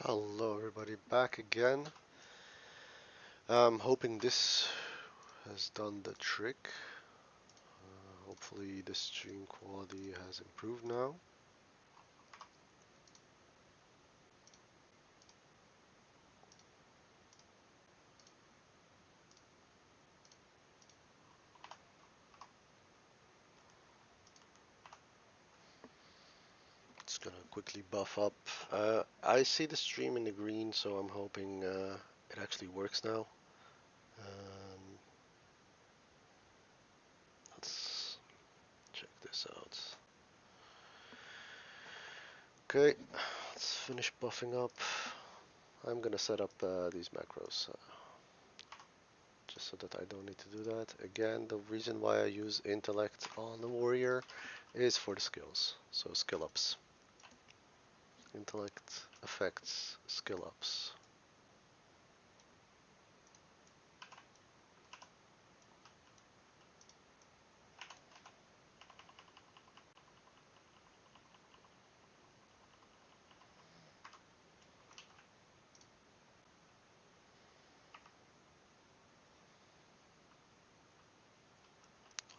Hello everybody, back again. I'm hoping this has done the trick. Hopefully the stream quality has improved now. It's gonna quickly buff up. I see the stream in the green, so I'm hoping it actually works now. Um, let's check this out. Okay, let's finish buffing up. I'm gonna set up these macros just so that I don't need to do that. Again, the reason why I use intellect on the warrior is for the skills. So skill ups. Intellect affects skill ups.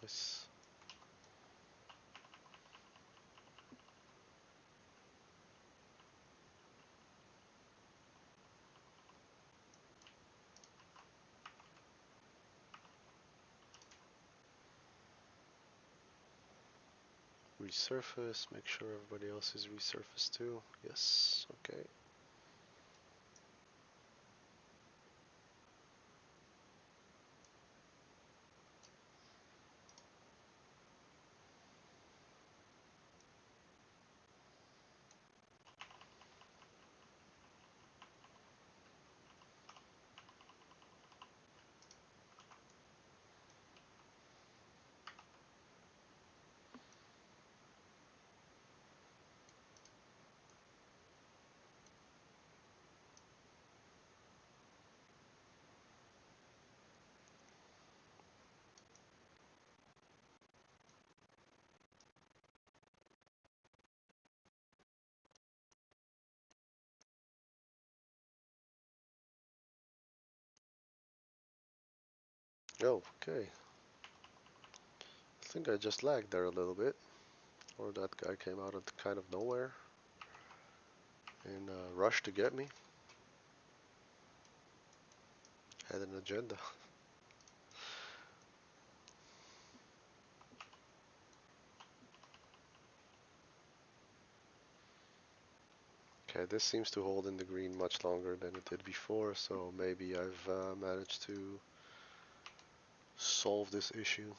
Nice. Resurface, make sure everybody else is resurfaced too. Yes, okay. Oh, okay. I think I just lagged there a little bit. Or that guy came out of kind of nowhere and rushed to get me. Had an agenda. Okay, this seems to hold in the green much longer than it did before, so maybe I've managed to solve this issue.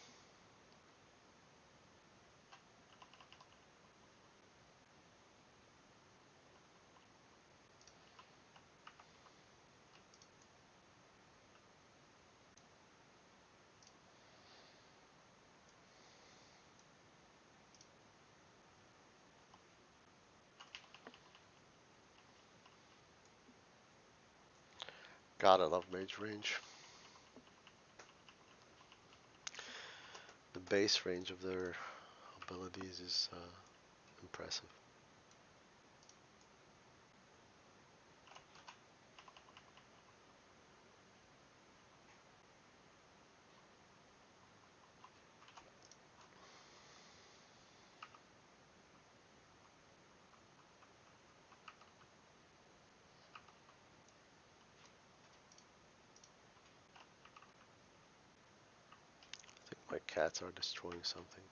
Gotta love mage range. The base range of their abilities is impressive. I think my cats are destroying something.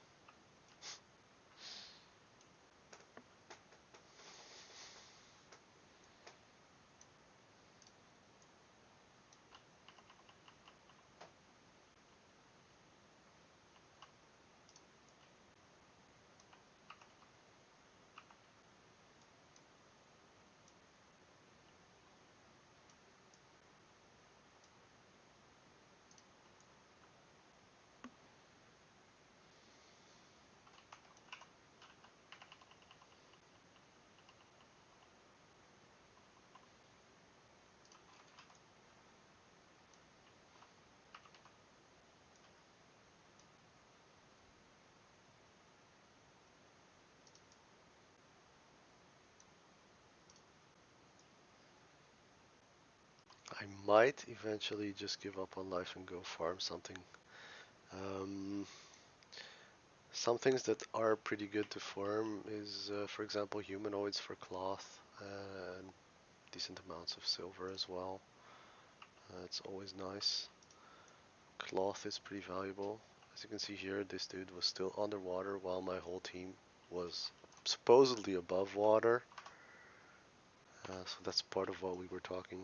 I might eventually just give up on life and go farm something. Um, some things that are pretty good to farm is, for example, humanoids for cloth and decent amounts of silver as well. It's always nice. Cloth is pretty valuable. As you can see here, this dude was still underwater while my whole team was supposedly above water. So that's part of what we were talking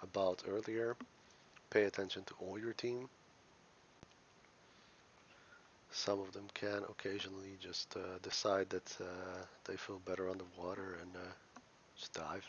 about earlier. Pay attention to all your team. Some of them can occasionally just decide that they feel better underwater and just dive.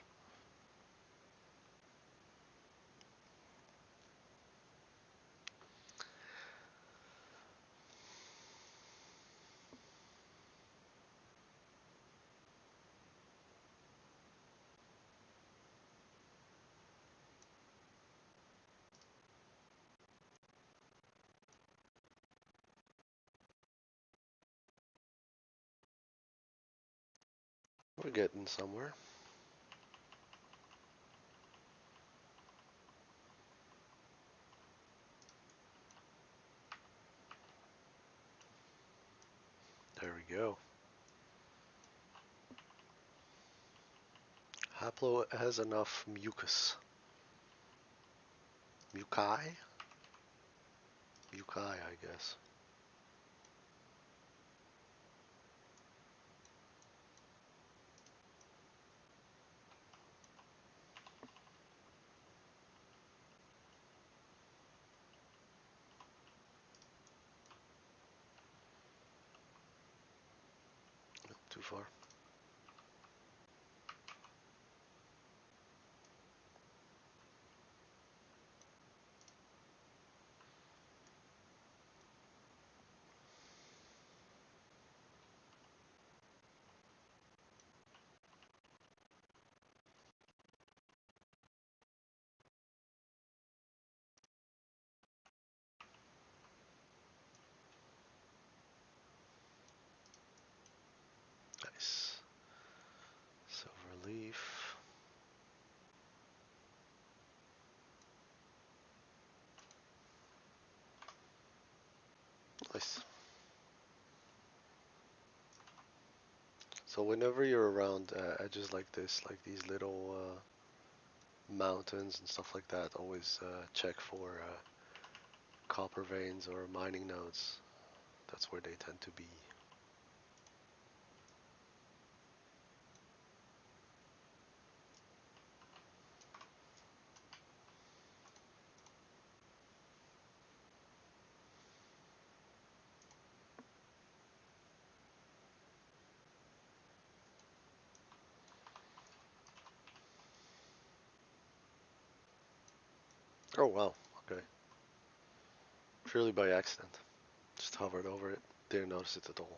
We're getting somewhere. There we go. Haplo has enough mucus. Muci? Muci, I guess. Not too far. Nice. Silver leaf. Nice. So whenever you're around edges like this, like these little mountains and stuff like that, always check for copper veins or mining nodes. That's where they tend to be. Oh wow, okay. Purely by accident. Just hovered over it, didn't notice it at all.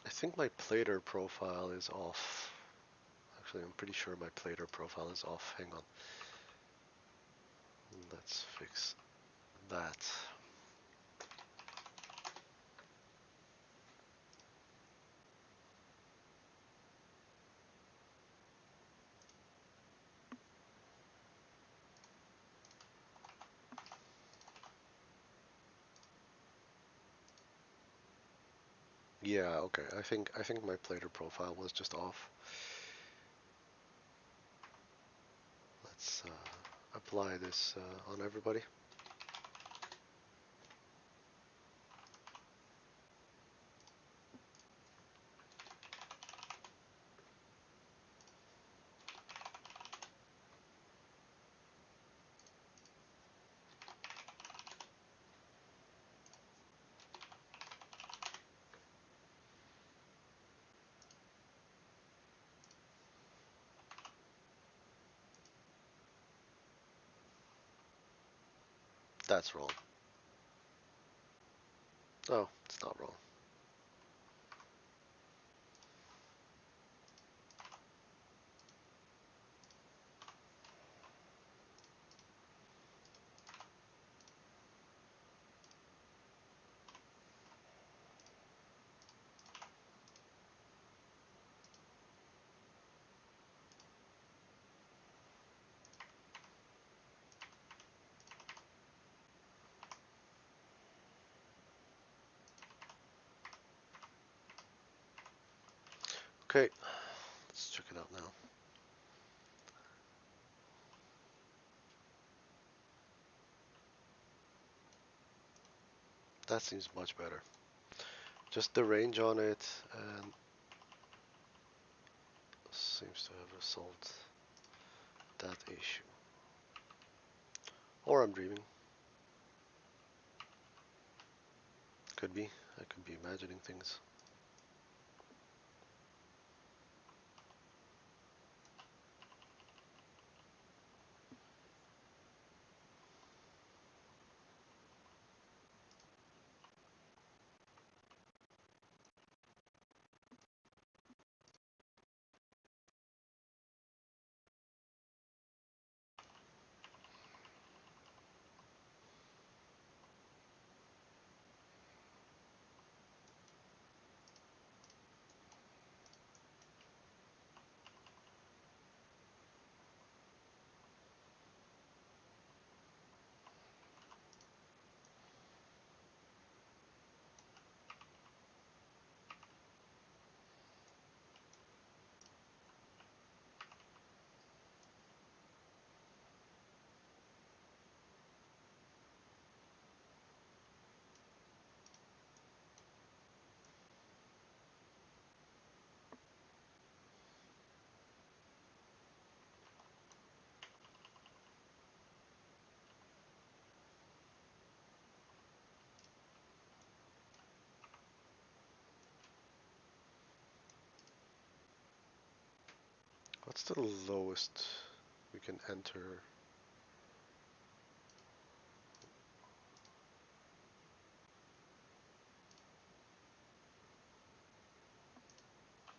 I think my plater profile is off. Actually, I'm pretty sure my plater profile is off. Hang on. Let's fix that. Yeah, okay. I think my plater profile was just off. Let's apply this on everybody. That's wrong. Oh, it's not wrong. Okay, let's check it out now. That seems much better. Just the range on it and seems to have resolved that issue. Or I'm dreaming. Could be. I could be imagining things. What's the lowest we can enter?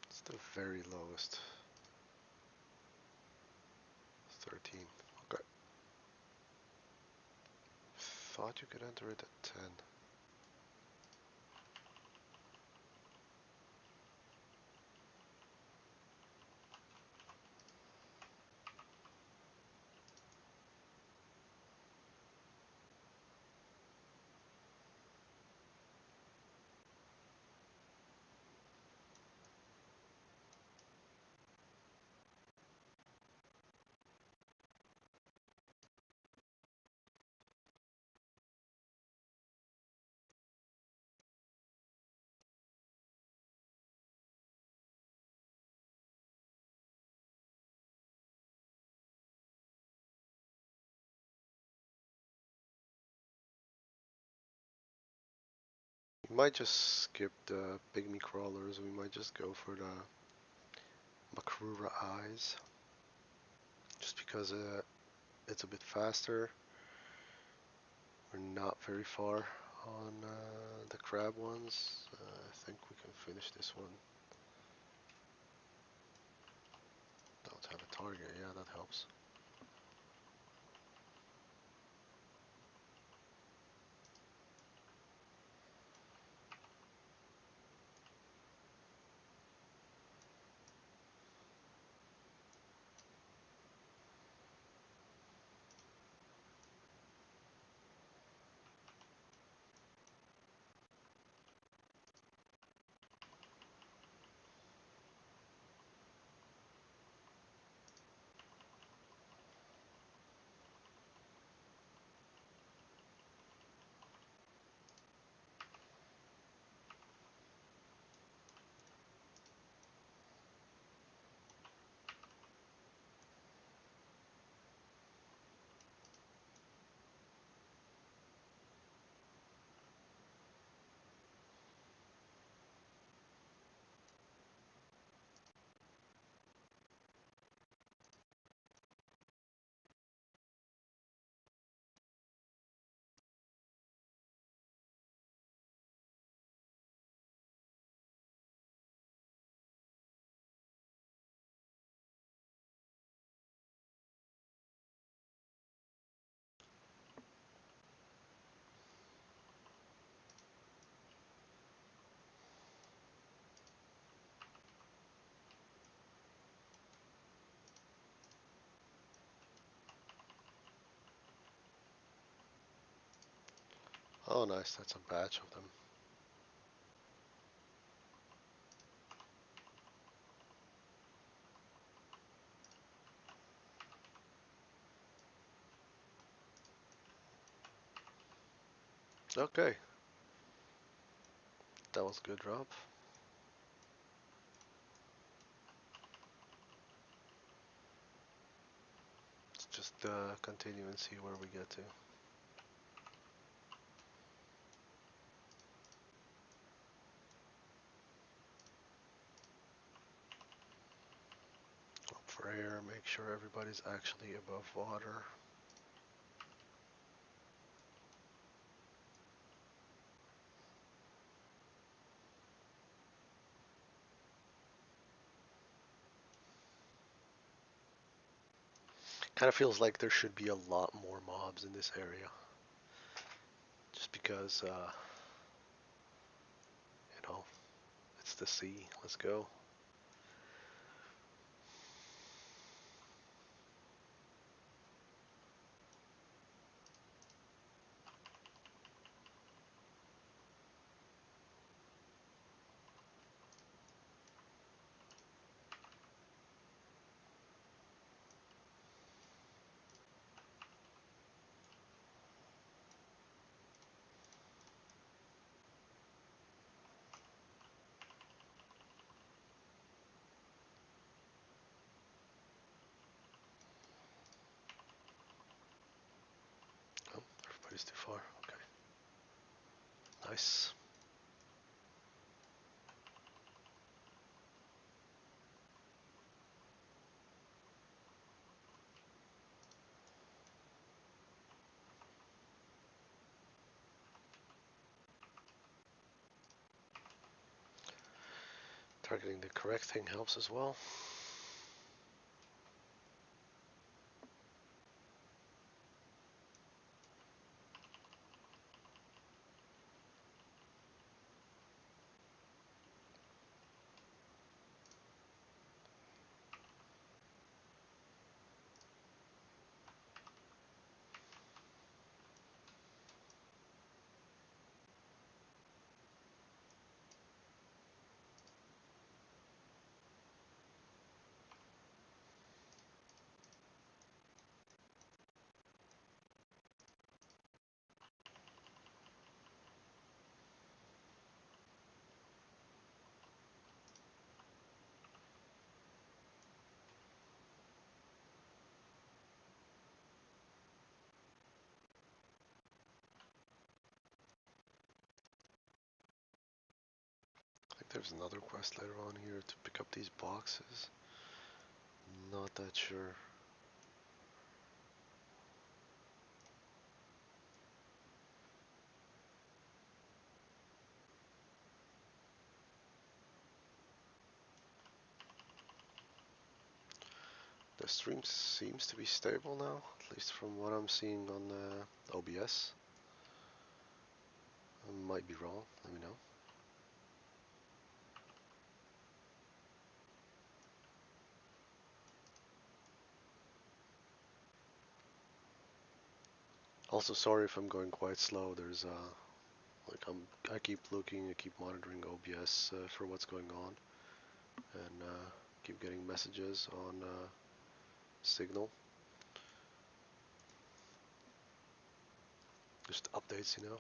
It's the very lowest. 13. Okay. Thought you could enter it at 10. We might just skip the pygmy crawlers. We might just go for the Makrura eyes. Just because it's a bit faster. We're not very far on the crab ones. I think we can finish this one. Don't have a target. Yeah, that helps. Oh, nice. That's a batch of them. Okay, that was a good drop. Let's just continue and see where we get to. Look for air, make sure everybody's actually above water. Kind of feels like there should be a lot more mobs in this area. Just because, you know, it's the sea. Let's go. Oh, everybody's too far. Okay. Nice. Targeting the correct thing helps as well. I think there's another quest later on here to pick up these boxes. Not that sure. The stream seems to be stable now, at least from what I'm seeing on OBS. I might be wrong, let me know. Also, sorry if I'm going quite slow. There's I keep looking, I keep monitoring OBS for what's going on, and keep getting messages on Signal. Just updates, you know.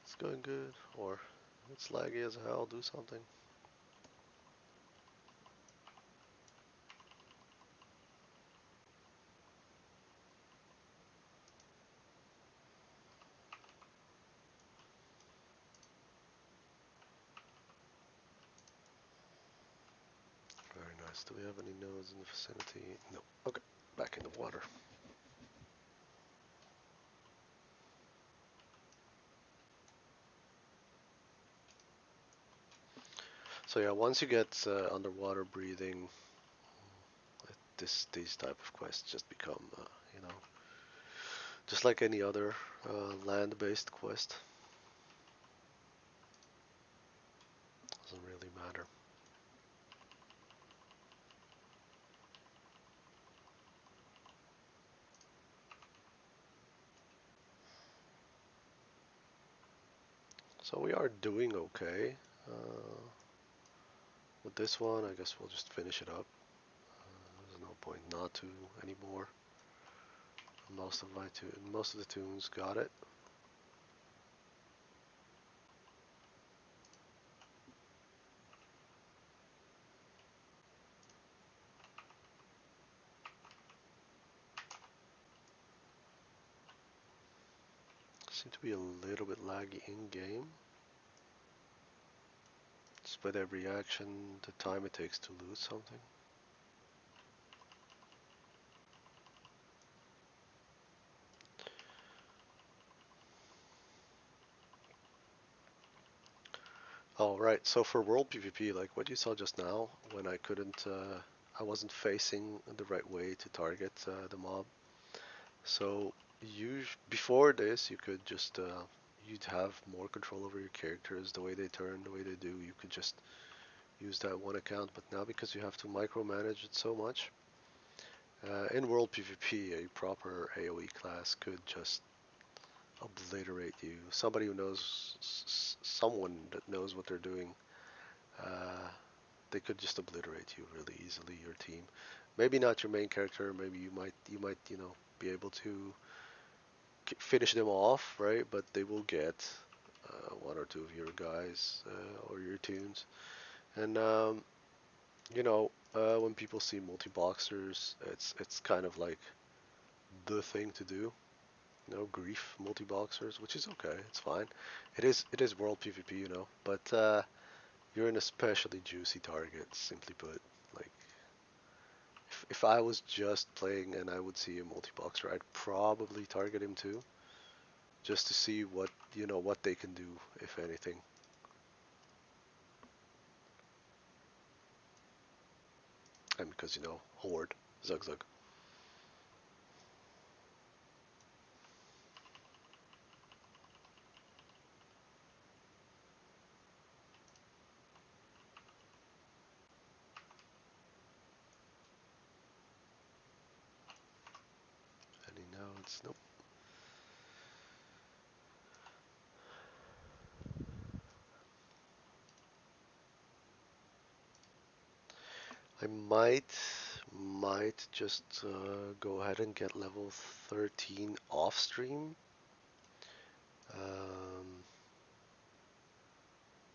It's going good, or it's laggy as hell. Do something. Very nice. Do we have any nodes in the vicinity? No. Okay, back in the water. So yeah, once you get underwater breathing, these type of quests just become, you know, just like any other land-based quest. Doesn't really matter. So we are doing okay. With this one, I guess we'll just finish it up. There's no point not to anymore. Most of the tunes got it. Seem to be a little bit laggy in game. Despite every action, the time it takes to loot something. Oh, right. So for world PvP, like what you saw just now, when I wasn't facing the right way to target the mob. So before this, you could just you'd have more control over your characters, the way they turn, the way they do. You could just use that one account. But now because you have to micromanage it so much, in world PvP, a proper AoE class could just obliterate you. Somebody who knows, someone that knows what they're doing, uh, they could just obliterate you really easily. Your team, maybe not your main character. Maybe you might be able to finish them off, right? But they will get one or two of your guys or your tunes, and when people see multi-boxers, it's kind of like the thing to do. Grief multi-boxers, which is okay. It's fine. It is world PvP, but you're an especially juicy target. Simply put, like if I was just playing and I would see a multi-boxer, I'd probably target him too, just to see what they can do, if anything. And because horde, zug zug. Any nodes? Nope. I might just go ahead and get level 13 off stream. Um,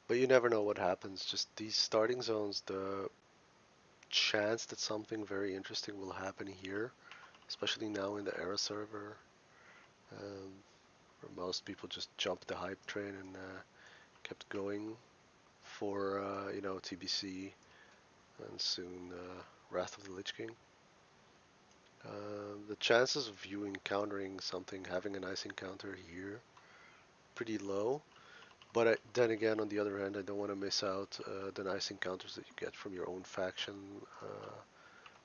but you never know what happens. Just these starting zones, the chance that something very interesting will happen here, especially now in the era server, um, where most people just jumped the hype train and kept going for TBC and soon Wrath of the Lich King. The chances of you encountering something, having a nice encounter here, pretty low. But then again, on the other hand, I don't want to miss out the nice encounters that you get from your own faction,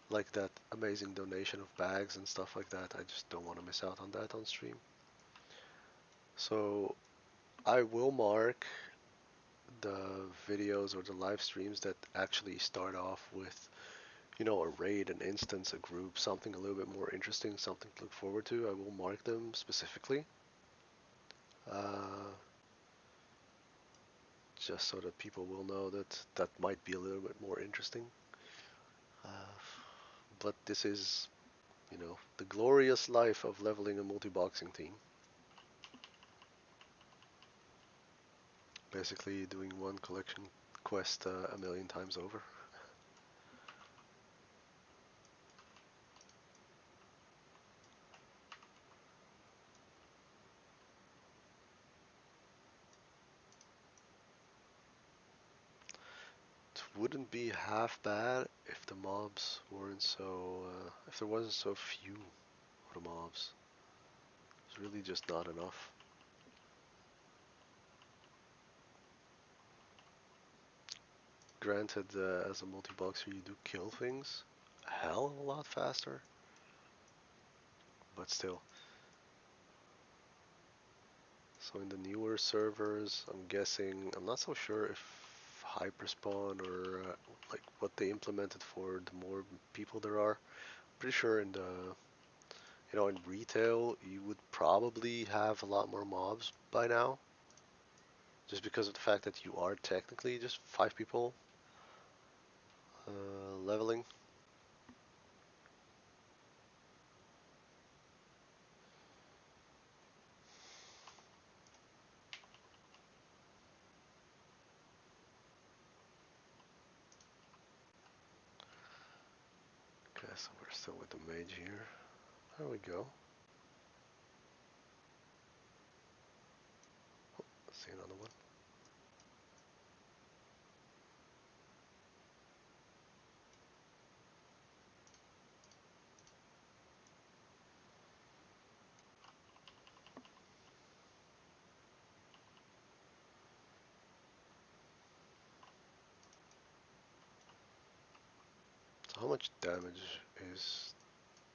like that amazing donation of bags and stuff like that. I just don't want to miss out on that on stream. So I will mark the videos or the live streams that actually start off with a raid, an instance, a group, something a little bit more interesting, something to look forward to. I will mark them specifically, uh, just so that people will know that that might be a little bit more interesting. Uh, but this is, the glorious life of leveling a multi-boxing team. Basically doing one collection quest a million times over. It wouldn't be half bad if the mobs weren't if there wasn't so few of the mobs. It's really just not enough. Granted, as a multi-boxer, you do kill things a hell of a lot faster, but still. So in the newer servers, I'm guessing, I'm not so sure if hyperspawn or like what they implemented for the more people there are. Pretty sure in in retail, you would probably have a lot more mobs by now, just because of the fact that you are technically just 5 people leveling. Okay, so we're still with the mage here. There we go. see another one. So how much damage is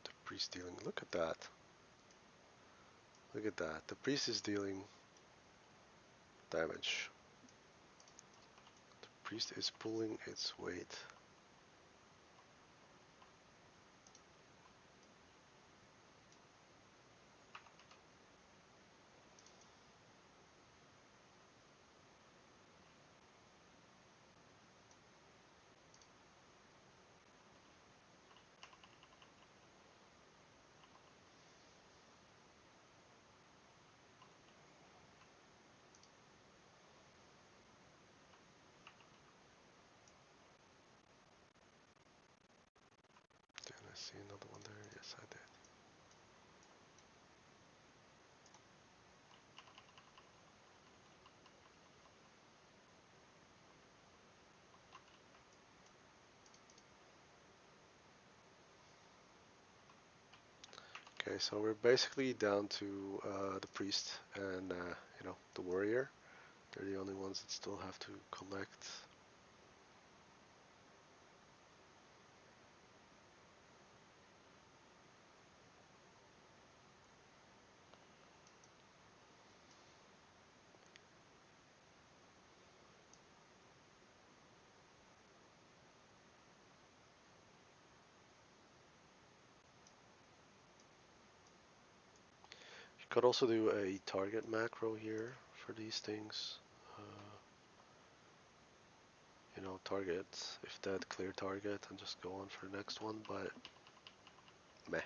the priest dealing? Look at that. Look at that. The priest is dealing damage. The priest is pulling its weight. Did I see another one there? Yes, I did. Okay, so we're basically down to the priest and the warrior. They're the only ones that still have to collect. You could also do a target macro here for these things. Target, if dead, clear target, and just go on for the next one, but meh.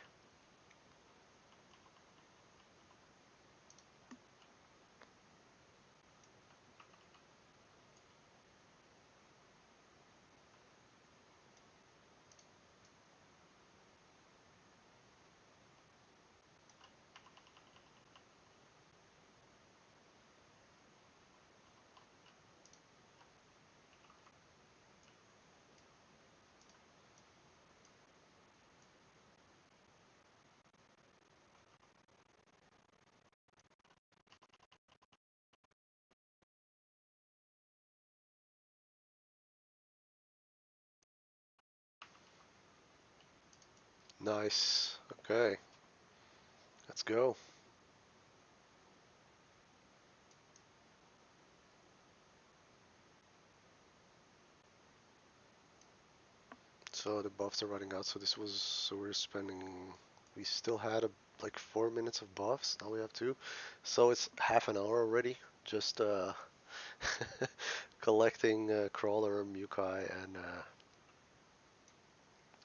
Nice. Okay, let's go. So the buffs are running out, so we're spending, we still had like 4 minutes of buffs, now we have 2. So it's half an hour already, just collecting Crawler, Mukai, and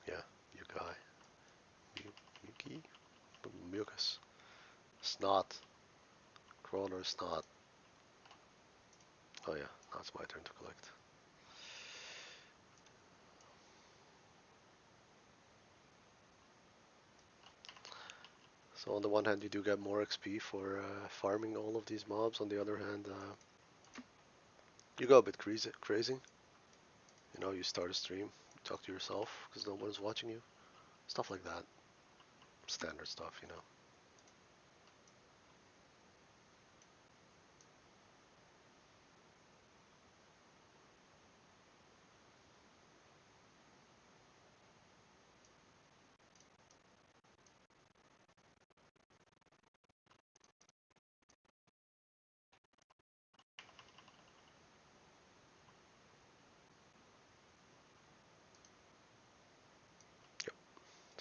yeah, Mukai, Muki, Mucus, Snot, Crawler, Snot. Oh yeah, now it's my turn to collect. So on the one hand, you do get more XP for farming all of these mobs. On the other hand, you go a bit crazy. You start a stream, talk to yourself because no one's watching you. Stuff like that. Standard stuff. Yep.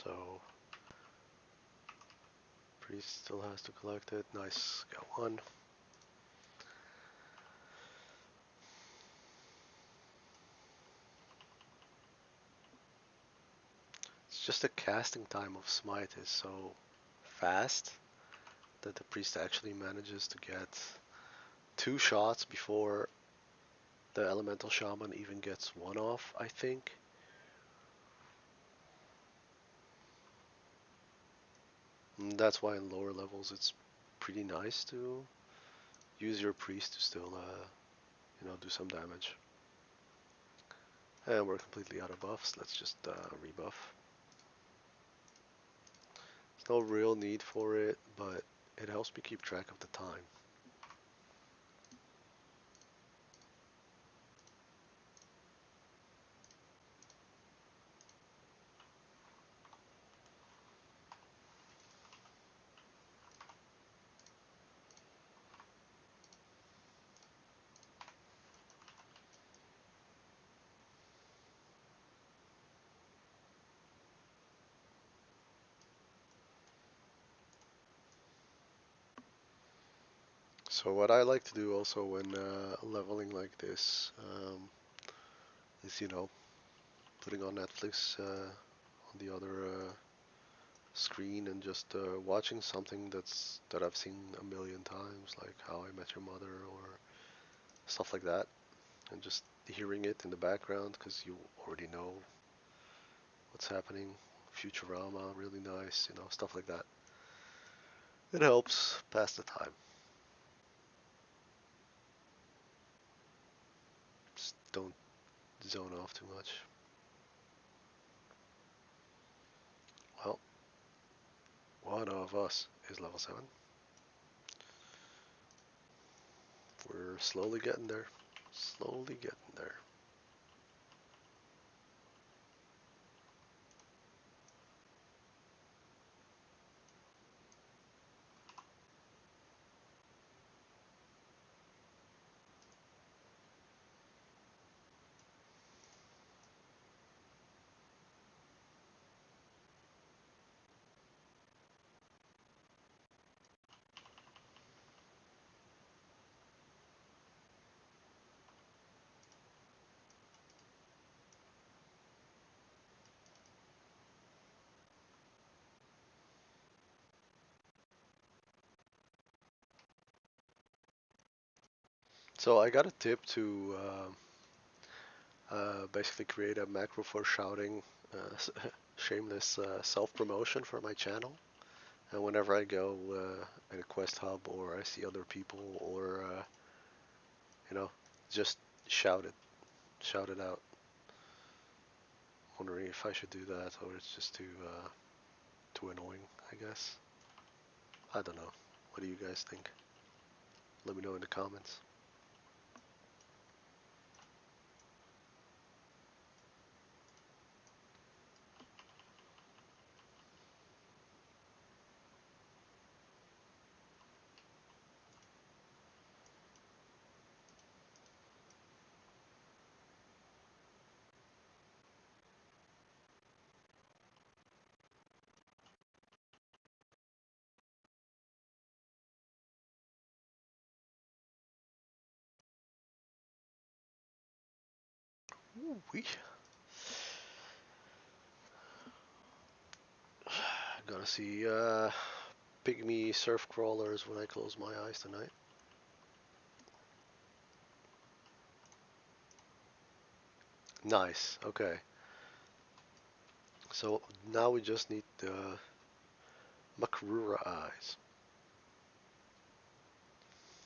So, priest still has to collect it. Nice, got one. It's just the casting time of Smite is so fast that the priest actually manages to get 2 shots before the elemental shaman even gets one off, I think. And that's why in lower levels it's pretty nice to use your priest to still, do some damage. And we're completely out of buffs. Let's just rebuff. There's no real need for it, but it helps me keep track of the time. So what I like to do also when leveling like this is, putting on Netflix on the other screen and just watching something that I've seen a million times, like How I Met Your Mother or stuff like that, and just hearing it in the background because you already know what's happening. Futurama, really nice, stuff like that. It helps pass the time. Just don't zone off too much. Well, one of us is level 7. We're slowly getting there. Slowly getting there. So I got a tip to basically create a macro for shouting shameless self-promotion for my channel. And whenever I go in a quest hub or I see other people or, you know, just shout it out. Wondering if I should do that or it's just too annoying, I guess. I don't know. What do you guys think? Let me know in the comments. Ooh-wee. Gonna see pygmy surf crawlers when I close my eyes tonight. Nice. Okay. So now we just need the Makarura eyes.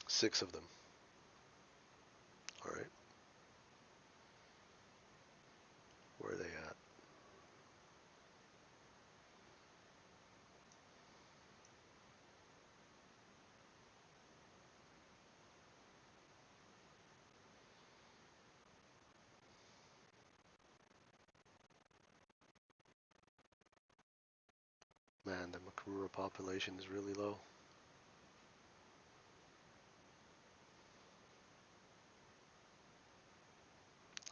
6 of them. All right. Where are they at? Man, the Makarura population is really low.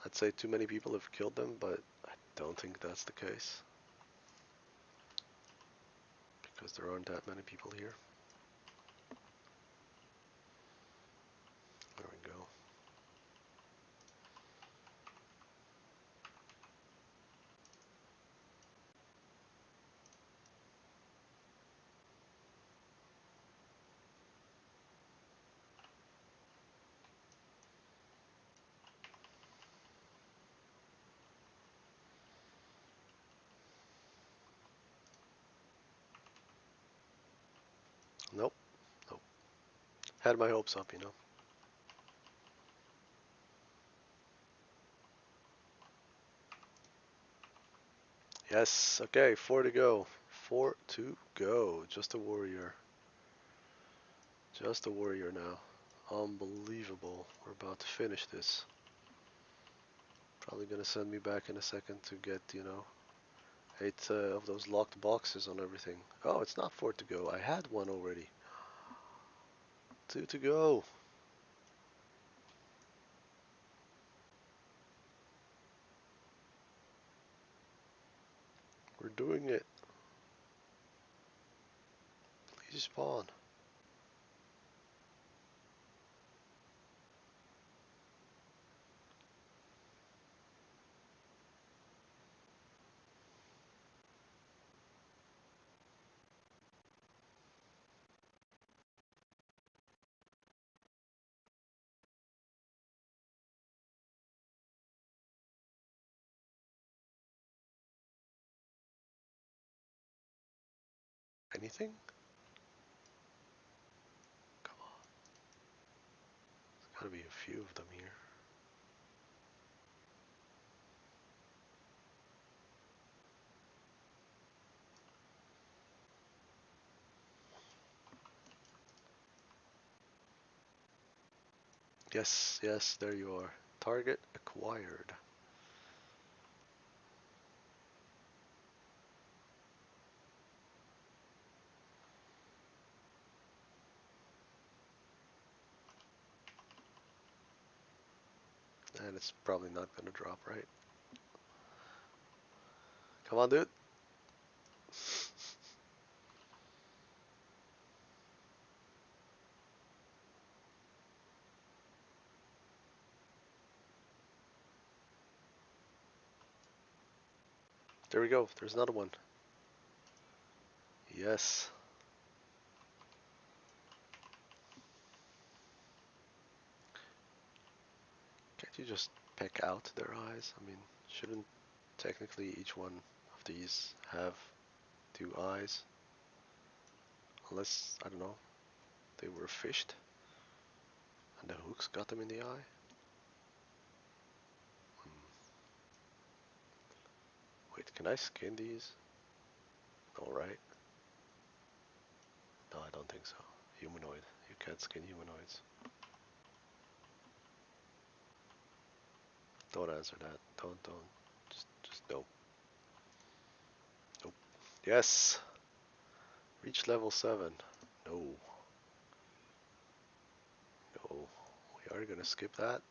I'd say too many people have killed them, but I don't think that's the case. Because there aren't that many people here. There we go. Nope. Nope. Had my hopes up, you know. Yes, okay, 4 to go. 4 to go. Just a warrior. Just a warrior now. Unbelievable. We're about to finish this. Probably gonna send me back in a second to get, you know, 8 of those locked boxes on everything. Oh, it's not 4 to go. I had one already. 2 to go. We're doing it. Please spawn. Anything? Come on. There's gotta be a few of them here. Yes, yes, there you are. Target acquired. And it's probably not gonna drop, right? Come on, dude. There we go. There's another one. Yes. Can't you just pick out their eyes? I mean, shouldn't technically each one of these have 2 eyes? Unless, I don't know, they were fished and the hooks got them in the eye? Wait, can I skin these? No, right? No, I don't think so. Humanoid. You can't skin humanoids. Don't answer that. Don't. Just no. Nope. Yes! Reach level 7. No. No. We are gonna skip that.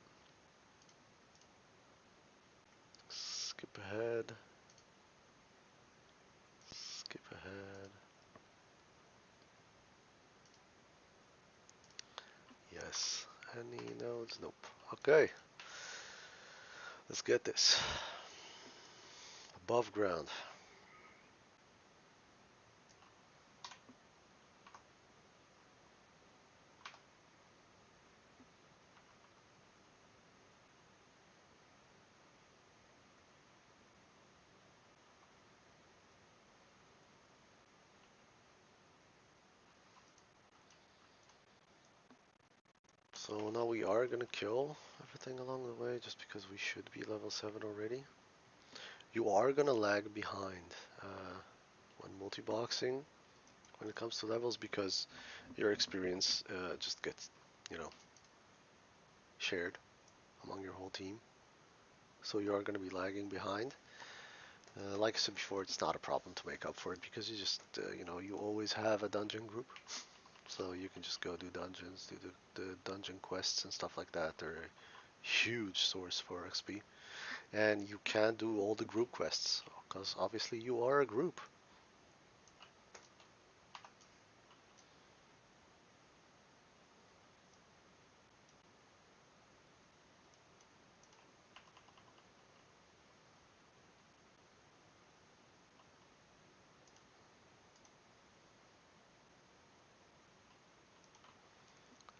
Skip ahead. Skip ahead. Yes. Any nodes? Nope. Okay. Let's get this. Above ground. So now we are gonna kill everything along the way just because we should be level 7 already. You are gonna lag behind when multiboxing when it comes to levels because your experience just gets, you know, shared among your whole team. So you are gonna be lagging behind. Like I said before, it's not a problem to make up for it because you just, you know, you always have a dungeon group. So you can just go do dungeons, do the dungeon quests and stuff like that. They're a huge source for XP. And you can do all the group quests because obviously you are a group.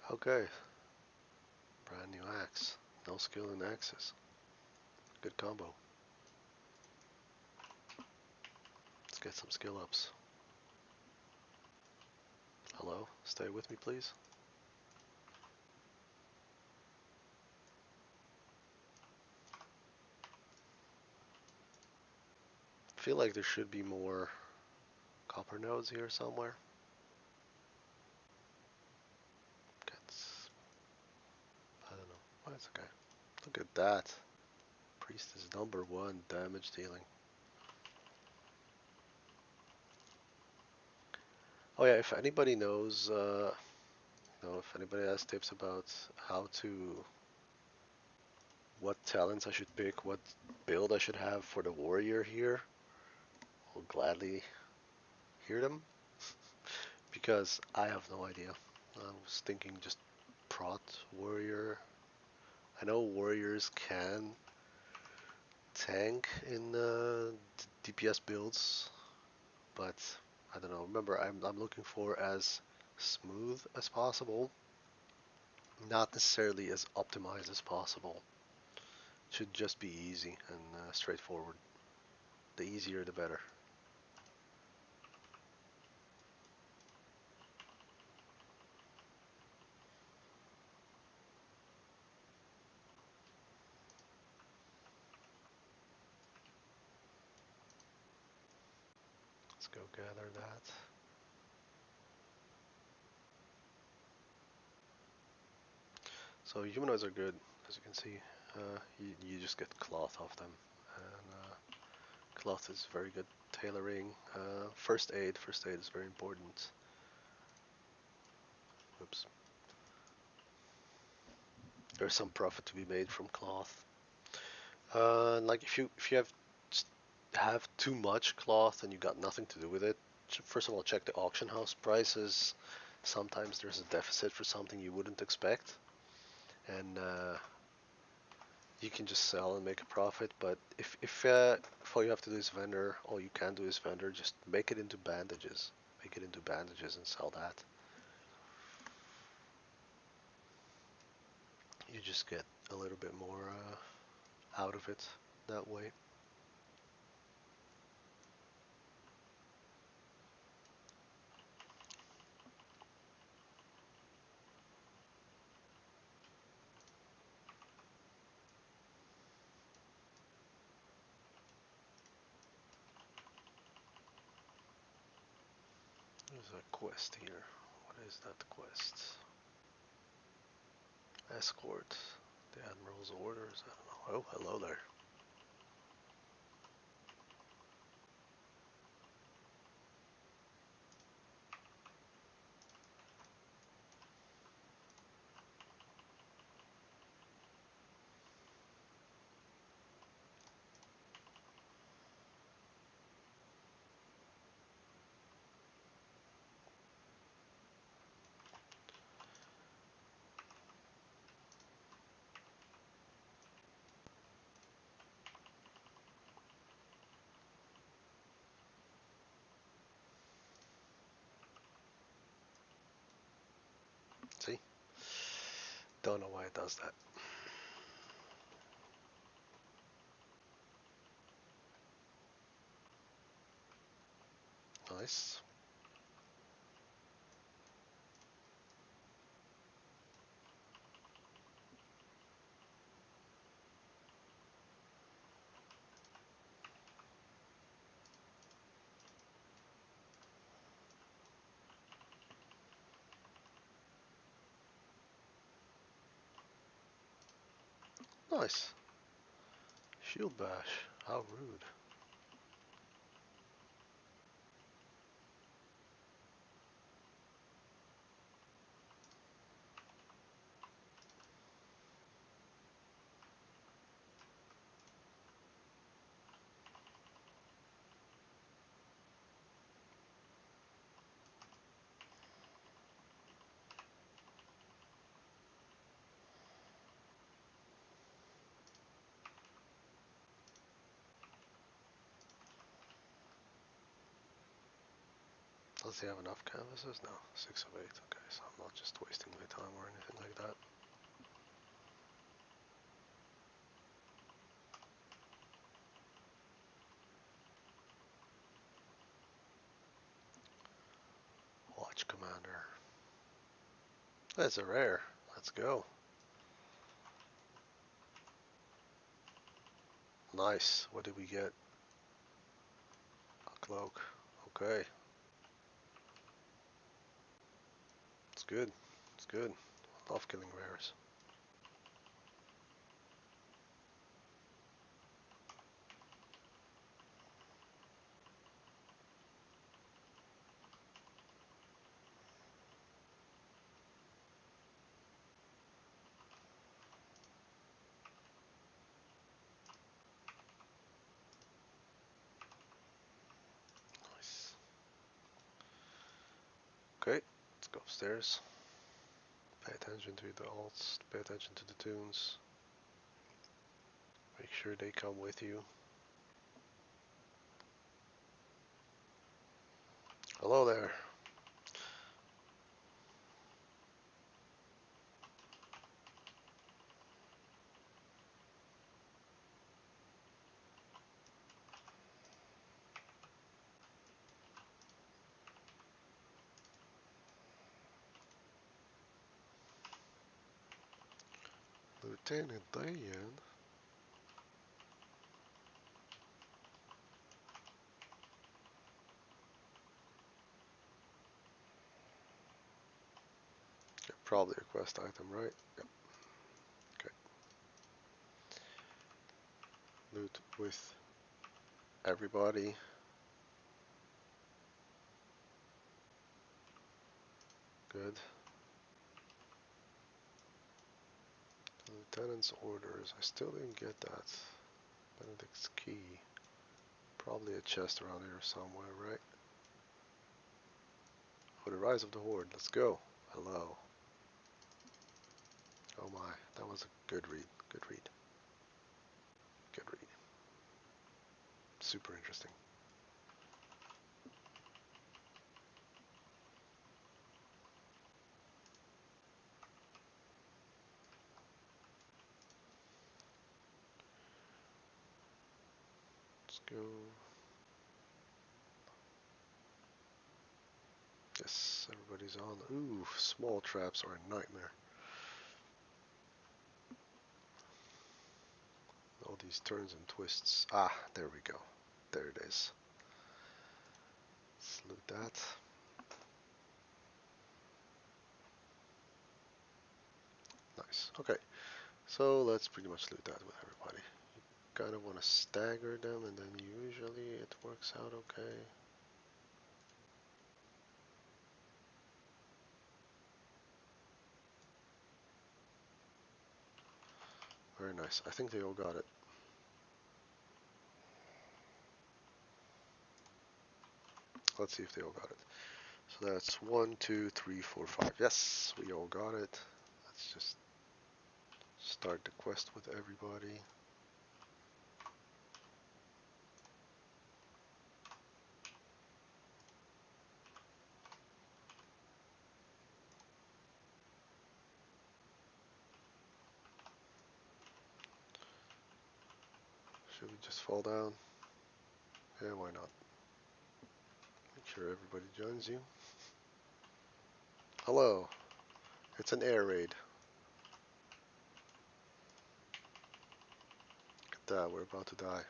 Okay, brand new axe. No skill in axes. Good combo. Let's get some skill ups. Hello, stay with me please. feel like there should be more copper nodes here somewhere. I don't know. Oh, it's okay. Look at that. Priest is #1 damage dealing. Oh yeah, if anybody knows, if anybody has tips about how to, what talents I should pick, what build I should have for the warrior here, I'll gladly hear them, because I have no idea. I was thinking just prot warrior. I know warriors can tank in DPS builds, but I don't know. Remember, I'm looking for as smooth as possible, not necessarily as optimized as possible. Should just be easy and straightforward. The easier, the better. Let's go gather that. So humanoids are good, as you can see. You just get cloth off them, and cloth is very good tailoring. First aid is very important. Oops. There's some profit to be made from cloth. Like if you have too much cloth and you got nothing to do with it, first of all check the auction house prices. Sometimes there's a deficit for something you wouldn't expect, and you can just sell and make a profit. But if all you have to do is vendor, all you can do is vendor, just make it into bandages. Make it into bandages and sell that. You just get a little bit more out of it that way. There's a quest here. What is that quest? Escort. The Admiral's orders. I don't know. Oh, hello there. See? Don't know why it does that. Nice. Nice. Shield bash. How rude. Does he have enough canvases? No. 6 of 8. Okay, so I'm not just wasting my time or anything like that. Watch Commander. That's a rare. Let's go. Nice. What did we get? cloak. Okay. It's good. It's good. Love killing rares. Nice. Okay, let's go upstairs. Pay attention to the alts, pay attention to the tunes. Make sure they come with you. Hello there. Lieutenant Diane. Probably a quest item, right? Yep. Okay. Loot with everybody. Good. Lieutenant's orders. I still didn't get that. Benedict's key. Probably a chest around here somewhere, right? Oh, the rise of the horde. Let's go. Hello. Oh my, that was a good read. Good read. Good read. Super interesting. Let's go. Yes, everybody's on. Ooh, small traps are a nightmare. All these turns and twists. Ah, there we go. There it is. Let's loot that. Nice. Okay, so let's pretty much loot that with everybody. You kind of want to stagger them, and then usually it works out okay. Very nice. I think they all got it. Let's see if they all got it. So that's 1, 2, 3, 4, 5. Yes, we all got it. Let's just start the quest with everybody. Should we just fall down? Yeah, why not? Make sure everybody joins you. Hello. It's an air raid. Look at that, we're about to die.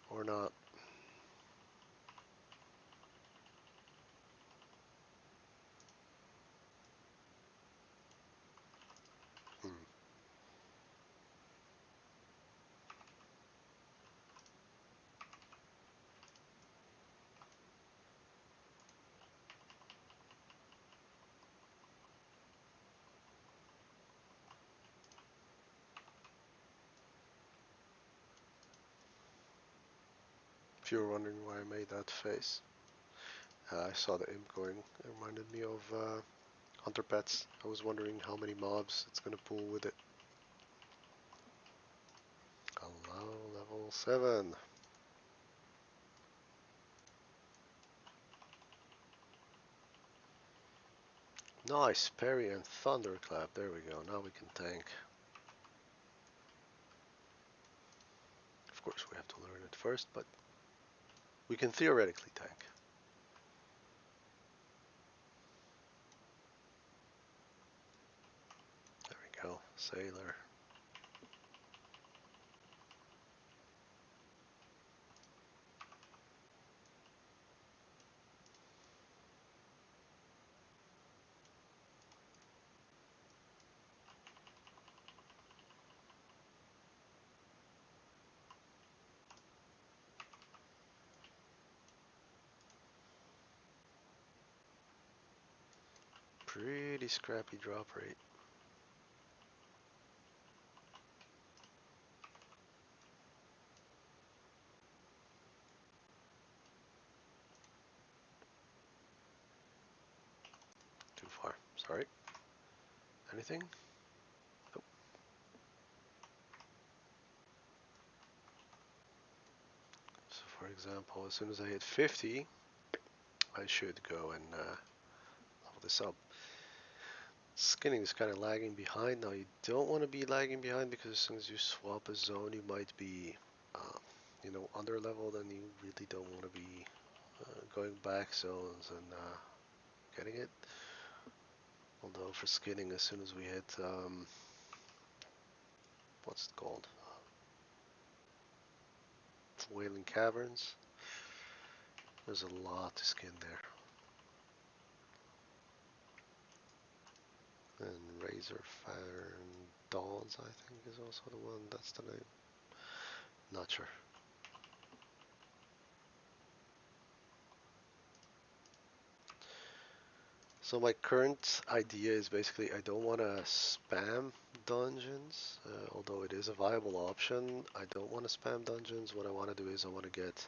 Or not. Hmm. If you were wondering why I made that face, I saw the imp going. It reminded me of Hunter Pets. I was wondering how many mobs it's gonna pull with it. Hello, level 7. Nice, parry and thunderclap. There we go. Now we can tank. Of course, we have to learn it first, but we can theoretically tank. There we go. Sailor. Pretty scrappy drop rate. Too far. Sorry. Anything? Nope. So for example, as soon as I hit 50, I should go and level this up. Skinning is kind of lagging behind. Now you don't want to be lagging behind because as soon as you swap a zone, you might be, under leveled, and you really don't want to be going back zones and getting it. Although for skinning, as soon as we hit, what's it called? Wailing Caverns. There's a lot to skin there. And Razor Fire and Dawns, I think, is also the one. That's the name. Not sure. So my current idea is basically I don't want to spam dungeons, although it is a viable option. I don't want to spam dungeons. What I want to do is I want to get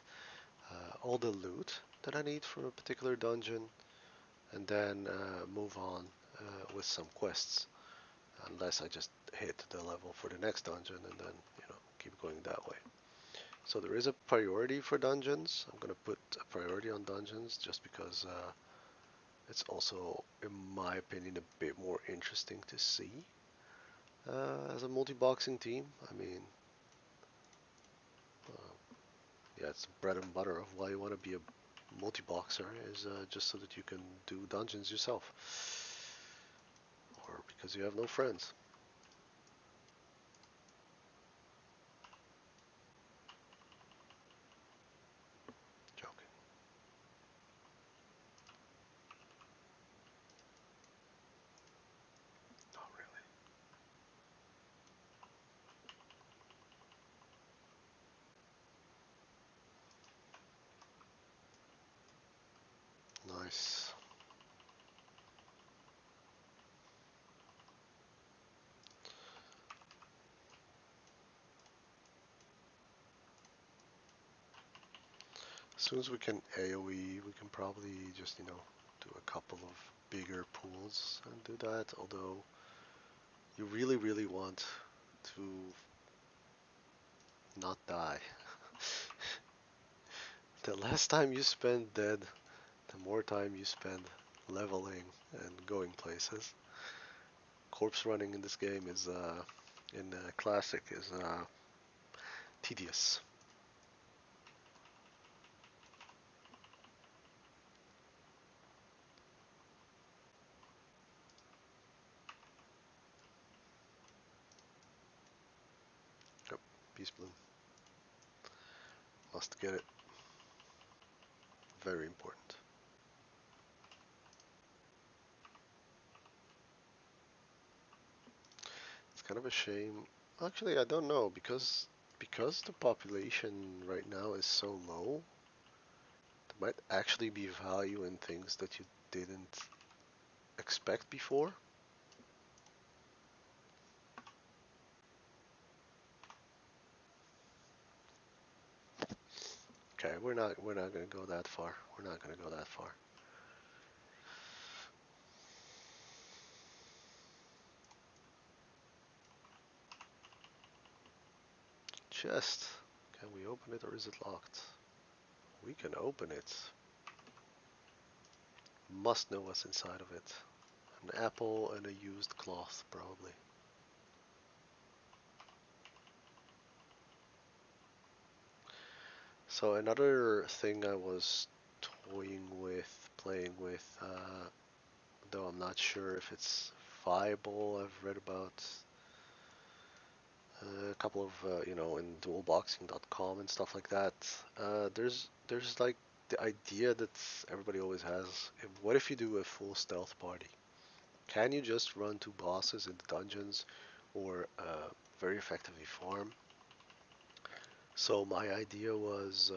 all the loot that I need for a particular dungeon, and then move on with some quests. Unless I just hit the level for the next dungeon and then keep going that way. So there is a priority for dungeons. I'm gonna put a priority on dungeons just because it's also, in my opinion, a bit more interesting to see as a multi-boxing team. I mean, yeah, it's the bread and butter of why you want to be a multi-boxer is just so that you can do dungeons yourself, or because you have no friends. Joking. Not really. Nice. As soon as we can AoE, we can probably just, do a couple of bigger pools and do that. Although you really, really want to not die. The less time you spend dead, the more time you spend leveling and going places. Corpse running in this game is, in Classic, is tedious. Yep, Beast Bloom. Must get it. Very important. It's kind of a shame. Actually, I don't know because the population right now is so low. There might actually be value in things that you didn't expect before. Okay, we're not gonna go that far. We're not gonna go that far. Chest. Can we open it or is it locked? We can open it. Must know what's inside of it. An apple and a used cloth, probably. So another thing I was toying with, playing with, though I'm not sure if it's viable. I've read about a couple of, in dualboxing.com and stuff like that. There's like the idea that everybody always has. What if you do a full stealth party? Can you just run two bosses in the dungeons or very effectively farm? So my idea was,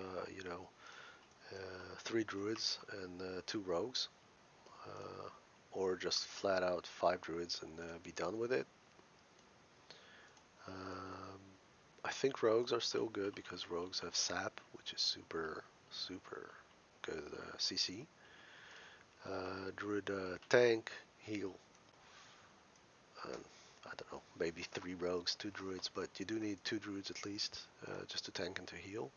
three druids and two rogues. Uh, or just flat out 5 druids and be done with it. Um, I think rogues are still good because rogues have sap, which is super, super good CC. Druid tank, heal. Um, I don't know, maybe 3 rogues, 2 druids, but you do need 2 druids at least just to tank and to heal.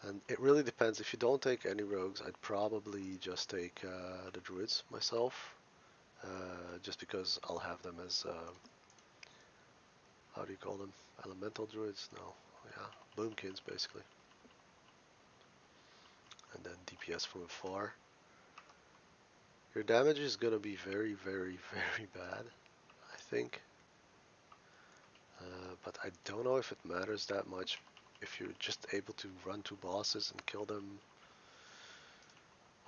And it really depends. If you don't take any rogues, I'd probably just take the druids myself, just because I'll have them as how do you call them? Elemental druids? No, yeah, boomkins basically, and then DPS from afar. Your damage is gonna be very, very, very bad, I think. But I don't know if it matters that much if you're just able to run 2 bosses and kill them.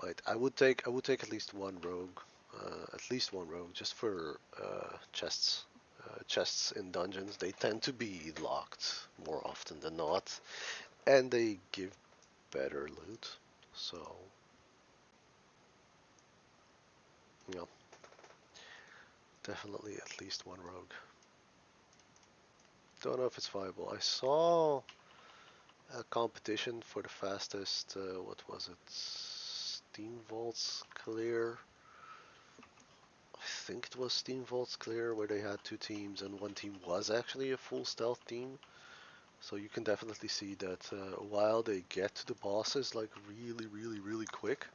Right, I would take at least one rogue, just for chests. Chests in dungeons, they tend to be locked more often than not, and they give better loot. So, you know, definitely at least one rogue. Don't know if it's viable. I saw a competition for the fastest, what was it? Steam Vaults Clear. I think it was Steam Vaults Clear, where they had 2 teams and one team was actually a full stealth team. So you can definitely see that while they get to the bosses like really, really, really quick,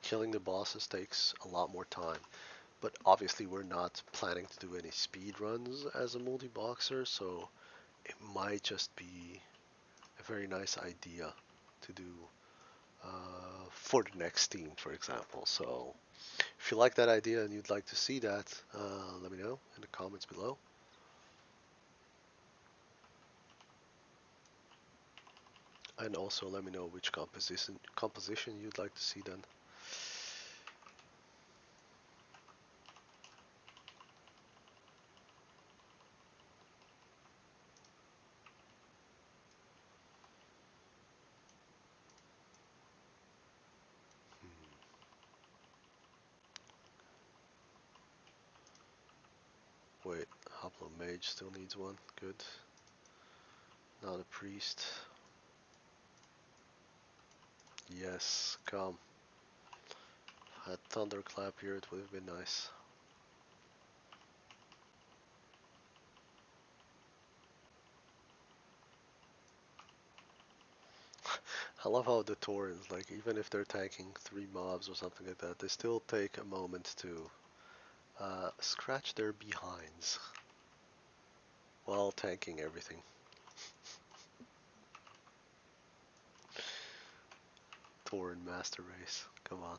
killing the bosses takes a lot more time. But obviously we're not planning to do any speed runs as a multi-boxer, so it might just be a very nice idea to do for the next team, for example. So if you like that idea and you'd like to see that, let me know in the comments below. And also let me know which composition you'd like to see then. Wait, Hoplo Mage still needs one. Good. Not a priest. Yes, come. Had Thunderclap here, it would have been nice. I love how the Taurens, like, even if they're tanking 3 mobs or something like that, they still take a moment to scratch their behinds while tanking everything. Tauren Master Race, come on.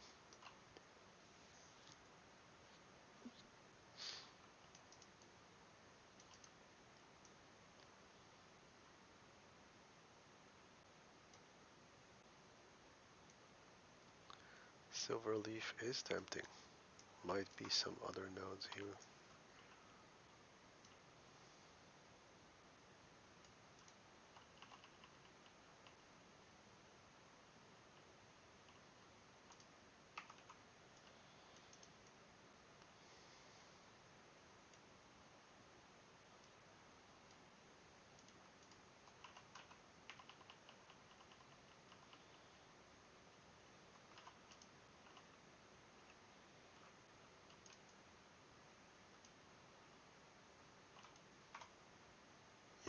Silverleaf is tempting. Might be some other nodes here.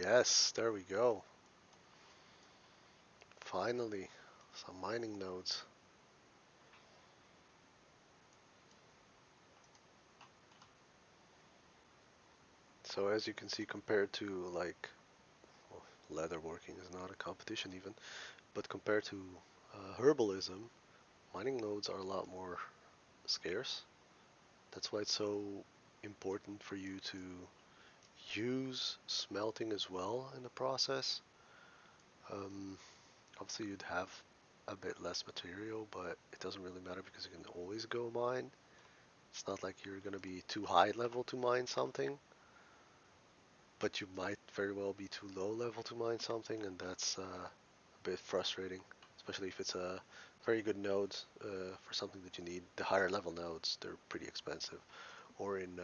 Yes, there we go. Finally, some mining nodes. So as you can see, compared to like, well, leatherworking is not a competition even, but compared to herbalism, mining nodes are a lot more scarce. That's why it's so important for you to use smelting as well in the process. Um, Obviously you'd have a bit less material, but it doesn't really matter because you can always go mine. It's not like you're gonna be too high level to mine something, but you might very well be too low level to mine something, and that's a bit frustrating, especially if it's a very good nodes for something that you need. The higher level nodes, they're pretty expensive. Or in,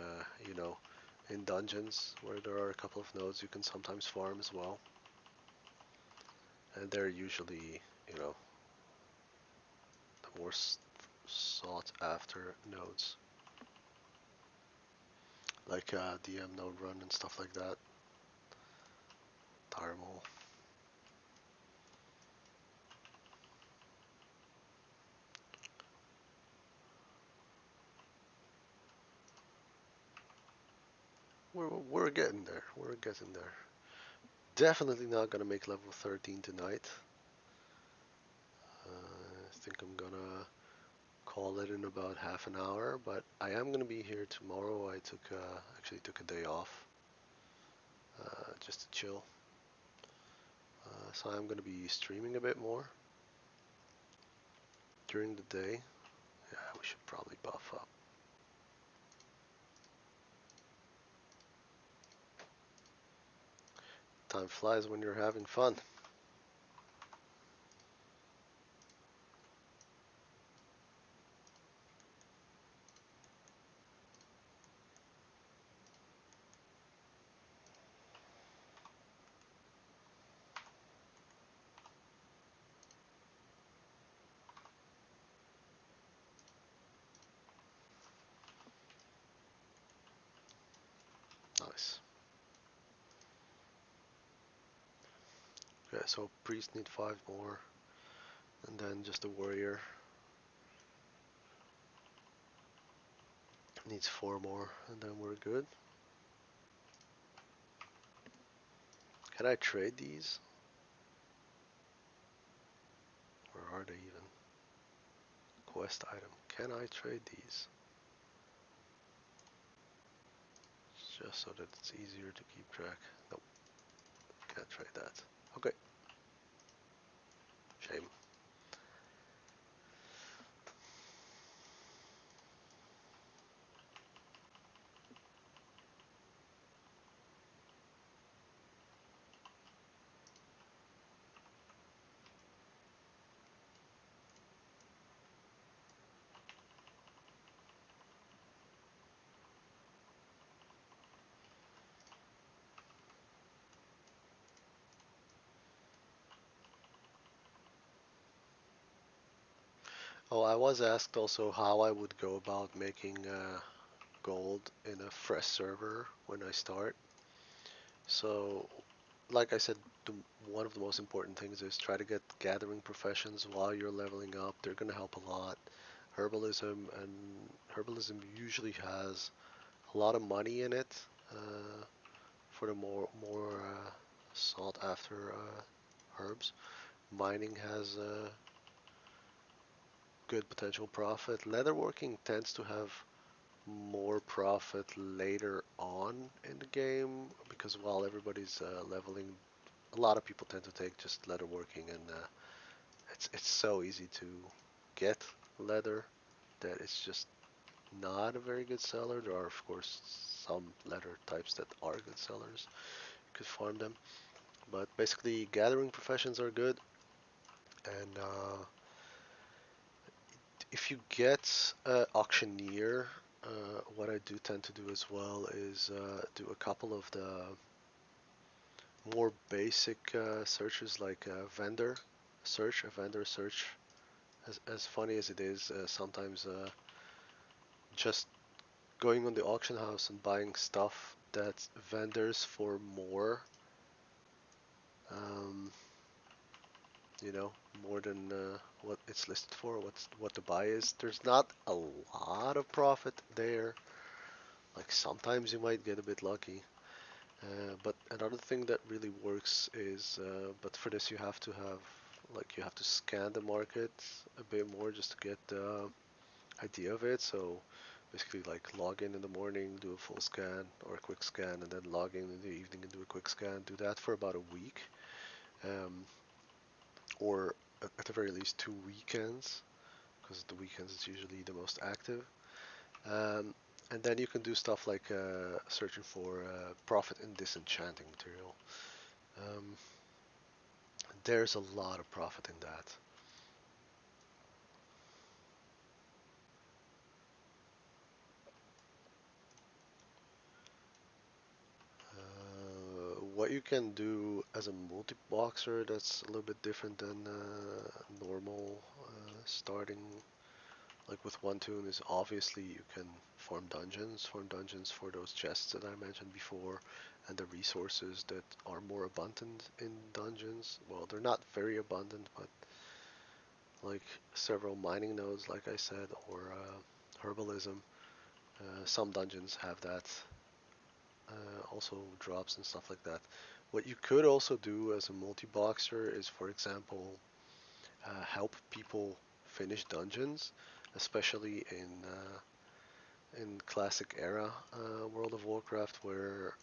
in dungeons where there are a couple of nodes you can sometimes farm as well. And they're usually, you know, the more sought after nodes. Like DM node run and stuff like that. Thermal. We're getting there. We're getting there. Definitely not gonna make level 13 tonight. I think I'm gonna call it in about half an hour, but I am gonna be here tomorrow. I actually took a day off just to chill. So I'm gonna be streaming a bit more during the day. Yeah, we should probably buff up. Time flies when you're having fun. Nice. Okay, so priest need 5 more, and then just a warrior needs 4 more, and then we're good. Can I trade these? Where are they even? Quest item. Can I trade these? Just so that it's easier to keep track. Nope, can't trade that. Okay. Shame. Oh, I was asked also how I would go about making gold in a fresh server when I start. So, like I said, one of the most important things is try to get gathering professions while you're leveling up. They're going to help a lot. Herbalism usually has a lot of money in it for the more sought after herbs. Mining has good potential profit. Leatherworking tends to have more profit later on in the game because while everybody's leveling, a lot of people tend to take just leatherworking, and it's so easy to get leather that it's just not a very good seller. There are of course some leather types that are good sellers. You could farm them, but basically gathering professions are good, and if you get auctioneer, what I do tend to do as well is do a couple of the more basic searches like a vendor search. As funny as it is, sometimes just going on the auction house and buying stuff that vendors for more, um, you know, more than what it's listed for, what the buy is. There's not a lot of profit there. Like sometimes you might get a bit lucky. But another thing that really works is, but for this you have to have, like you have to scan the market a bit more just to get the idea of it. So basically like log in the morning, do a full scan or a quick scan, and then log in the evening and do a quick scan. Do that for about a week, um, or at the very least 2 weekends, because the weekends is usually the most active. Um, and then you can do stuff like searching for profit in disenchanting material. Um, there's a lot of profit in that. what you can do as a multi-boxer that's a little bit different than normal starting, like with one toon, is obviously you can form dungeons for those chests that I mentioned before, and the resources that are more abundant in dungeons. Well, they're not very abundant, but like several mining nodes, like I said, or herbalism. Some dungeons have that. Also drops and stuff like that. What you could also do as a multi-boxer is, for example, help people finish dungeons, especially in classic era World of Warcraft, where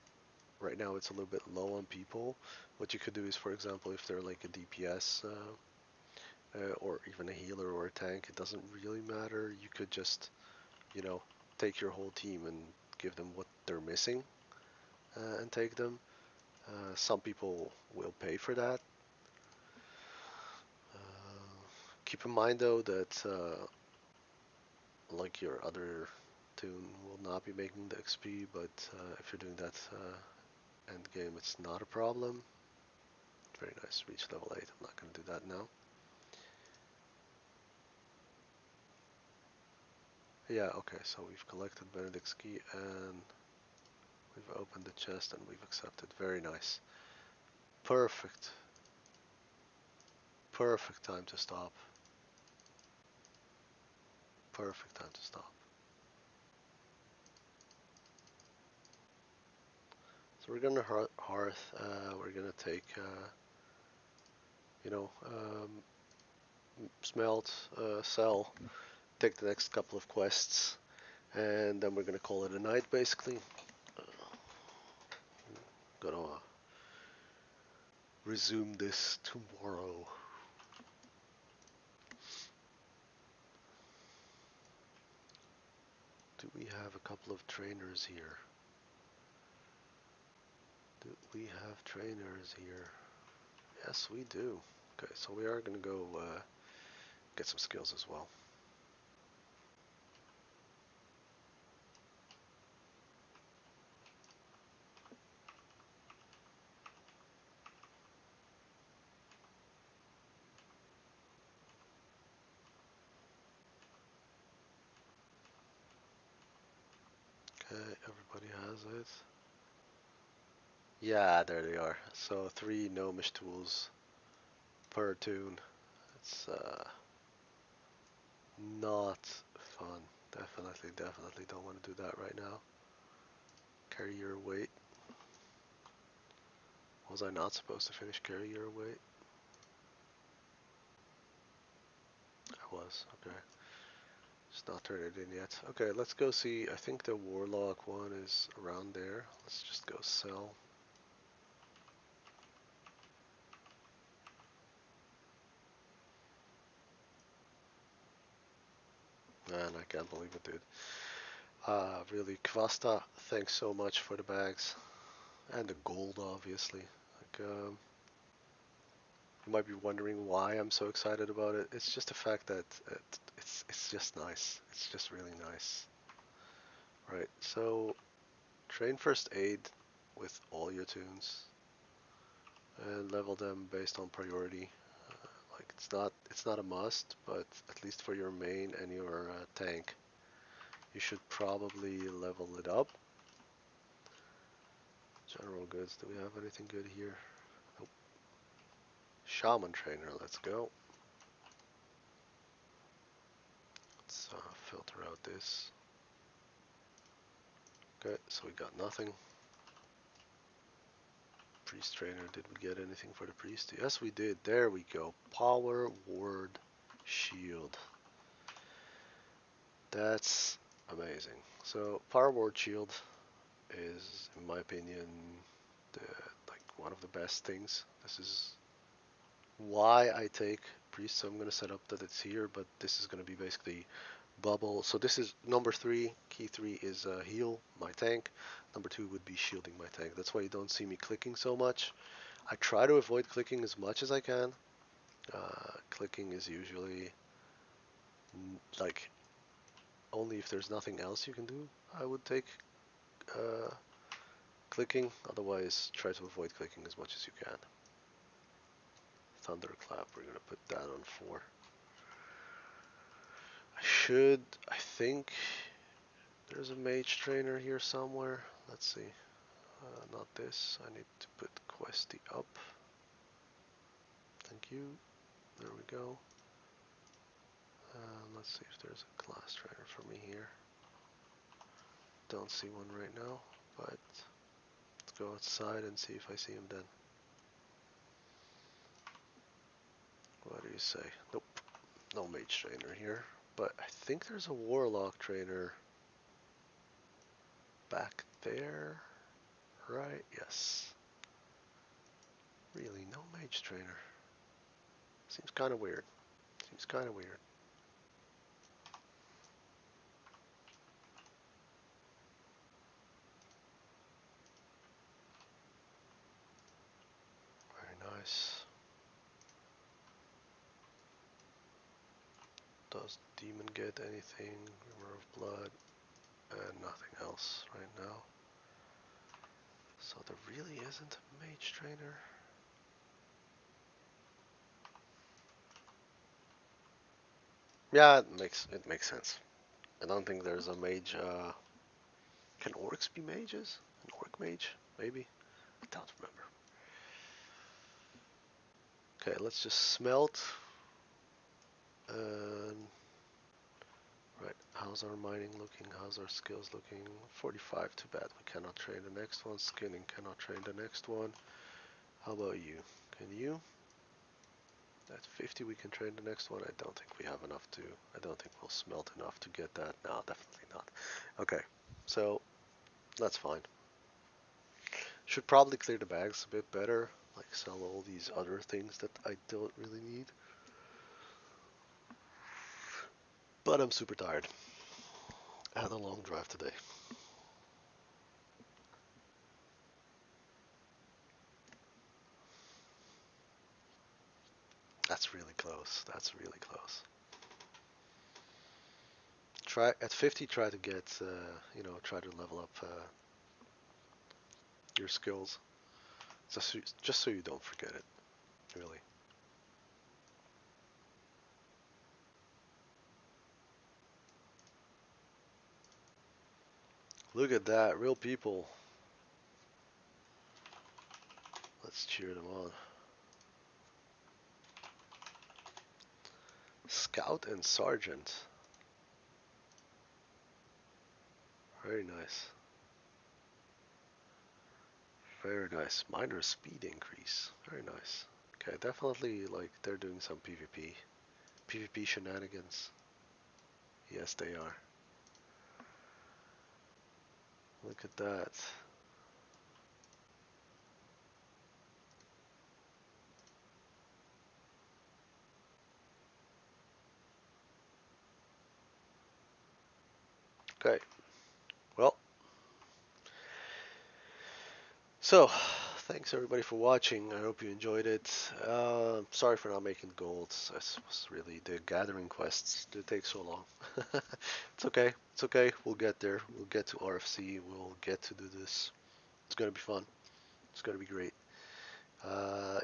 right now it's a little bit low on people. What you could do is, for example, if they're like a DPS or even a healer or a tank, it doesn't really matter. You could just, you know, take your whole team and give them what they're missing and take them. Some people will pay for that. Keep in mind though that like your other tune will not be making the XP, but if you're doing that end game, it's not a problem. Very nice, reach level 8. I'm not going to do that now. Yeah, okay, so we've collected Benedict's key and we've opened the chest and we've accepted. Very nice. Perfect. Perfect time to stop. Perfect time to stop. So we're gonna hearth. We're gonna take, you know, smelt, sell. Take the next couple of quests, and then we're gonna call it a night. Basically, gonna resume this tomorrow. Do we have a couple of trainers here? Do we have trainers here? Yes, we do. Okay, so we are gonna go get some skills as well. Okay, everybody has it. Yeah, there they are. So 3 gnomish tools per tune. It's not fun. Definitely don't want to do that right now. Carry your weight. Was I not supposed to finish carry your weight? I was, okay. Just not turned it in yet. Okay, let's go see. I think the warlock one is around there. Let's just go sell. Man, I can't believe it, dude. Really, Kvasta, thanks so much for the bags. And the gold, obviously. Like, you might be wondering why I'm so excited about it. It's just the fact that it's just nice. It's just really nice. Right, so train first aid with all your tunes and level them based on priority. Like it's not a must, but at least for your main and your tank, you should probably level it up. General goods. Do we have anything good here? Nope. Shaman trainer. Let's go. Let's filter out this. Okay, so we got nothing. Priest trainer. Did we get anything for the priest? Yes, we did. There we go. Power ward shield. That's amazing. So power ward shield is, in my opinion, the, like one of the best things. This is why I take priest. So I'm gonna set up that it's here, but this is gonna be basically bubble. So this is number 3. Key 3 is heal my tank. Number 2 would be shielding my tank. That's why you don't see me clicking so much. I try to avoid clicking as much as I can. Clicking is usually like only if there's nothing else you can do. I would take clicking, otherwise try to avoid clicking as much as you can. Thunderclap, we're gonna put that on 4. I think there's a mage trainer here somewhere. Let's see. Not this. I need to put Questy up. Thank you. There we go. Let's see if there's a class trainer for me here. Don't see one right now, but let's go outside and see if I see him then. What do you say? Nope. No mage trainer here. But I think there's a warlock trainer back there. Right? Yes. Really, no mage trainer. Seems kind of weird. Seems kind of weird. Very nice. Does demon get anything? River of blood. And nothing else right now. So there really isn't a mage trainer. Yeah, it makes sense. I don't think there's a mage. Can orcs be mages? An orc mage, maybe. I don't remember. Okay, let's just smelt. And right, how's our mining looking? How's our skills looking? 45, too bad. We cannot train the next one. Skinning cannot train the next one. How about you? Can you? At 50 we can train the next one. I don't think we have enough to. I don't think we'll smelt enough to get that. No, definitely not. Okay, so that's fine. Should probably clear the bags a bit better. Like sell all these other things that I don't really need. But I'm super tired. I had a long drive today. That's really close. That's really close. Try at 50. Try to get, try to level up your skills, just so you don't forget it. Really. Look at that, real people. Let's cheer them on. Scout and Sergeant. Very nice. Very nice. Minor speed increase. Very nice. Okay, definitely like they're doing some PvP. PvP shenanigans. Yes, they are. Look at that. Okay. Well, so thanks everybody for watching. I hope you enjoyed it. Sorry for not making gold. This was really the gathering quests. Did take so long. It's okay. It's okay. We'll get there. We'll get to RFC. We'll get to do this. It's gonna be fun. It's gonna be great.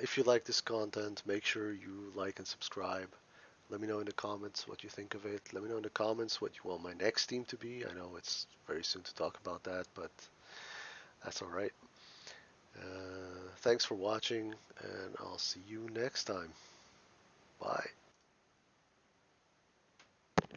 If you like this content, make sure you like and subscribe. Let me know in the comments what you think of it. Let me know in the comments what you want my next team to be. I know it's very soon to talk about that, but that's alright. Thanks for watching, and I'll see you next time. Bye.